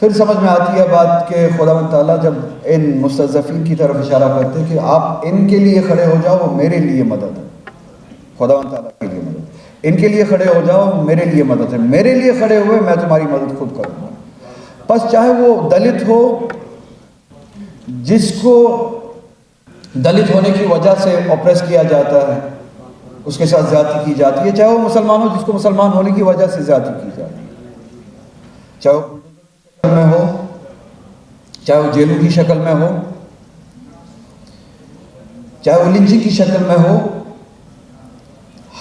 پھر سمجھ میں آتی ہے بات کہ خداوند تعالیٰ جب ان مستضعفین کی طرف اشارہ کرتے کہ آپ ان کے لیے کھڑے ہو جاؤ وہ میرے لیے مدد ہے. خداوند تعالیٰ کے لیے مدد, ان کے لیے کھڑے ہو جاؤ میرے لیے مدد ہے, میرے لیے کھڑے ہوئے میں تمہاری مدد خود کروں گا. بس چاہے وہ دلت ہو جس کو دلت ہونے کی وجہ سے اپریس کیا جاتا ہے, اس کے ساتھ زیادتی کی جاتی ہے, چاہے وہ مسلمان ہو جس کو مسلمان ہونے کی وجہ سے زیادتی کی جاتی ہے, چاہے وہ شکل میں ہو, چاہے وہ جیلوں کی شکل میں ہو, چاہے وہ لنچنگ کی شکل میں ہو,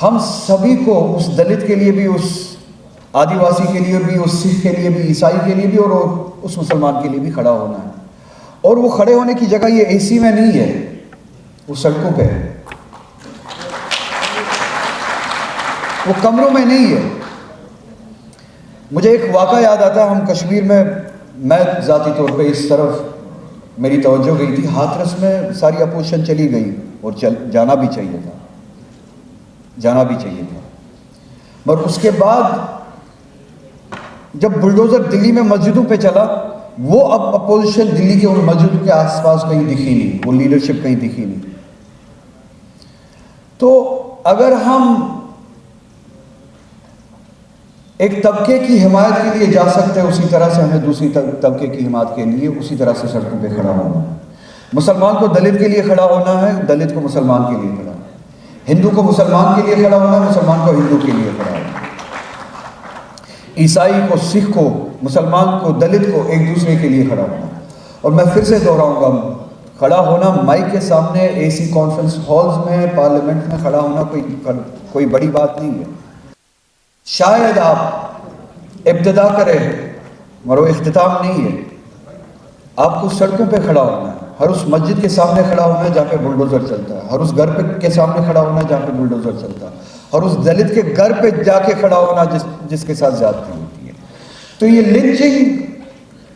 ہم سبھی کو اس دلت کے لیے بھی, اس آدی واسی کے لیے بھی, اس سکھ کے لیے بھی, عیسائی کے لیے بھی اور اس مسلمان کے لیے بھی کھڑا ہونا ہے. اور وہ کھڑے ہونے کی جگہ یہ اے سی میں نہیں ہے, وہ سڑکوں پہ ہے, وہ کمروں میں نہیں ہے. مجھے ایک واقعہ یاد آتا ہے, ہم کشمیر میں ذاتی طور پہ اس طرف میری توجہ گئی تھی. ہاتھرس میں ساری اپوزیشن چلی گئی اور جانا بھی چاہیے تھا, مگر اس کے بعد جب بلڈوزر دلی میں مسجدوں پہ چلا, وہ اب اپوزیشن دلی کے ان مسجدوں کے آس پاس کہیں دکھی نہیں, وہ لیڈرشپ کہیں دکھی نہیں. تو اگر ہم ایک طبقے کی حمایت کے لیے جا سکتے ہیں, اسی طرح سے ہمیں دوسری طبقے کی حمایت کے لیے اسی طرح سے سڑکوں پہ کھڑا ہونا ہے. مسلمان کو دلت کے لیے کھڑا ہونا ہے, دلت کو مسلمان کے لیے کھڑا ہونا ہے, ہندو کو مسلمان کے لیے کھڑا ہونا ہے, مسلمان کو ہندو کے لیے کھڑا ہونا ہے, عیسائی کو سکھ کو, مسلمان کو دلت کو ایک دوسرے کے لیے کھڑا ہونا. اور میں پھر سے دہراؤں گا, کھڑا ہونا مائک کے سامنے, اے سی کانفرنس ہالز میں, پارلیمنٹ میں کھڑا ہونا کوئی بڑی بات نہیں ہے. شاید آپ ابتدا کریں مگر وہ اختتام نہیں ہے. آپ کو سڑکوں پہ کھڑا ہونا ہے, ہر اس مسجد کے سامنے کھڑا ہونا ہے جہاں پہ بلڈوزر چلتا ہے, ہر اس گھر کے سامنے کھڑا ہونا ہے جہاں پہ بلڈوزر چلتا ہے, اور اس دلت کے گھر پہ جا کے کھڑا ہونا جس کے ساتھ زیادتی ہوتی ہے. تو یہ لنچنگ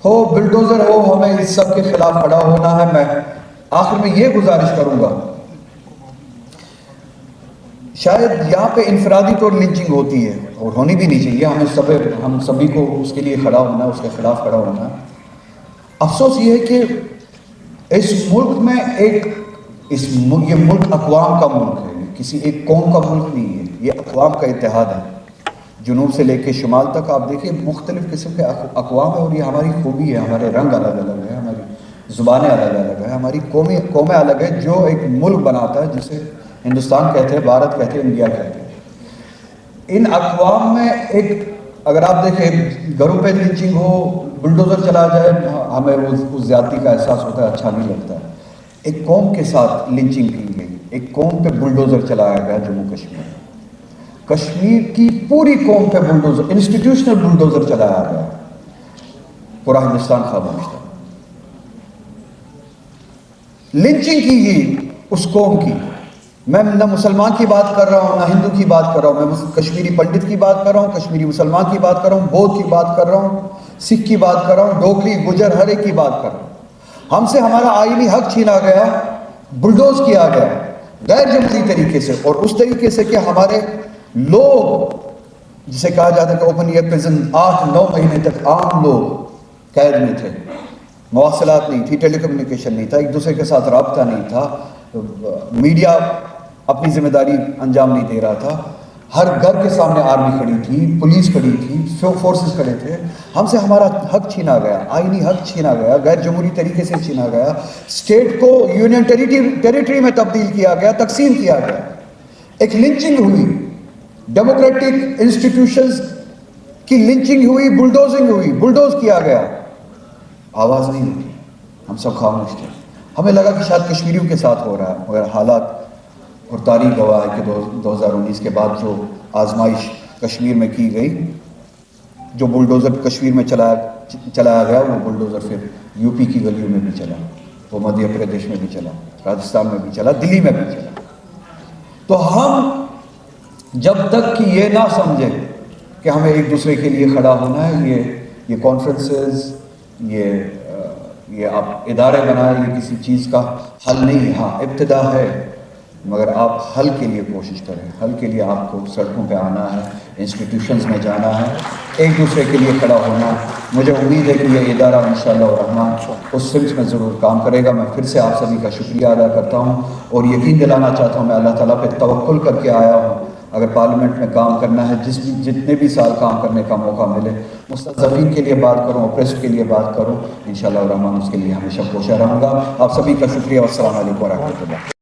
ہو, بلڈوزر ہو, ہمیں اس سب کے خلاف کھڑا ہونا ہے. میں آخر میں یہ گزارش کروں گا, شاید یہاں پہ انفرادی طور لنچنگ ہوتی ہے اور ہونی بھی نہیں چاہیے, ہم سبھی کو اس کے لیے کھڑا ہونا ہے, اس کے خلاف کھڑا ہونا ہے. افسوس یہ ہے کہ اس ملک میں یہ ملک اقوام کا ملک ہے, کسی ایک قوم کا ملک نہیں ہے, یہ اقوام کا اتحاد ہے. جنوب سے لے کے شمال تک آپ دیکھیں مختلف قسم کے اقوام ہیں, اور یہ ہماری خوبی ہے. ہمارے رنگ الگ الگ ہیں, ہماری زبانیں الگ الگ ہیں, ہماری قومیں الگ ہیں, جو ایک ملک بناتا ہے جسے ہندوستان کہتے ہیں, بھارت کہتے ہیں, انڈیا کہتے ہیں. ان اقوام میں اگر آپ دیکھیں گھروں پہ لنچنگ ہو, بلڈوزر چلا جائے, ہمیں اس زیادتی کا احساس ہوتا ہے, اچھا نہیں لگتا ہے. ایک قوم کے ساتھ لنچنگ کی گئی, ایک قوم پہ بلڈوزر چلایا گیا جموں کشمیر کی پوری قوم پہ بلڈوزر, انسٹیٹیوشنل بلڈوزر چلایا گیا, پورا ہندوستان خاموش تھا. لنچنگ کی گئی اس قوم کی. میں نہ مسلمان کی بات کر رہا ہوں, نہ ہندو کی بات کر رہا ہوں, میں کشمیری پنڈت کی بات کر رہا ہوں, کشمیری مسلمان کی بات کر رہا ہوں, بودھ کی بات کر رہا ہوں, سکھ کی بات کر رہا ہوں, ڈوگری, گجر, ہر ایک کی بات کر رہا ہوں. ہم سے ہمارا آئینی حق چھینا گیا, بلڈوز کیا گیا غیر جمہوری طریقے سے, اور اس طریقے سے کہ ہمارے لوگ, جسے کہا جاتا ہے کہ اوپن ایئر پریزن, 8-9 مہینے تک عام لوگ قید میں تھے. مواصلات نہیں تھی, ٹیلی کمیونیکیشن نہیں تھا, ایک دوسرے کے ساتھ رابطہ نہیں تھا, میڈیا اپنی ذمہ داری انجام نہیں دے رہا تھا. ہر گھر کے سامنے آرمی کھڑی تھی, پولیس کھڑی تھی, فورسز کھڑے تھے. ہم سے ہمارا حق چھینا گیا, آئینی حق چھینا گیا, غیر جمہوری طریقے سے چھینا گیا. اسٹیٹ کو یونین ٹیریٹری میں تبدیل کیا گیا, تقسیم کیا گیا. ایک لنچنگ ہوئی, ڈیموکریٹک انسٹیٹیوشنز کی لنچنگ ہوئی, بلڈوزنگ ہوئی, بلڈوز کیا گیا. آواز نہیں ہوتی, ہم سب خاموش تھے. ہمیں لگا کہ شاید کشمیریوں کے ساتھ ہو رہا ہے, مگر حالات اور تاریخ گواہ ہے کہ 2019 کے بعد جو آزمائش کشمیر میں کی گئی, جو بلڈوزر کشمیر میں چلایا گیا, وہ بلڈوزر پھر یو پی کی گلیوں میں بھی چلا, وہ مدھیہ پردیش میں بھی چلا, راجستھان میں بھی چلا, دلی میں بھی چلا. تو ہم جب تک کہ یہ نہ سمجھے کہ ہمیں ایک دوسرے کے لیے کھڑا ہونا ہے, یہ کانفرنسز, یہ آپ ادارے بنائیں, یہ کسی چیز کا حل نہیں. ہاں ابتدا ہے, مگر آپ حل کے لیے کوشش کریں. حل کے لیے آپ کو سڑکوں پہ آنا ہے, انسٹیٹیوشنز میں جانا ہے, ایک دوسرے کے لیے کھڑا ہونا ہے. مجھے امید ہے کہ یہ ادارہ انشاءاللہ الرحمن اس سمت میں ضرور کام کرے گا. میں پھر سے آپ سبھی کا شکریہ ادا کرتا ہوں اور یقین دلانا چاہتا ہوں, میں اللہ تعالیٰ پہ توکل کر کے آیا ہوں. اگر پارلیمنٹ میں کام کرنا ہے, جتنے بھی سال کام کرنے کا موقع ملے, مستضعفین کے لیے بات کروں, اوپریسڈ کے لیے بات کروں, انشاءاللہ الرحمن اس کے لیے ہمیشہ کوشاں رہوں گا. آپ سبھی کا شکریہ. والسلام علیکم ورحمۃ اللہ.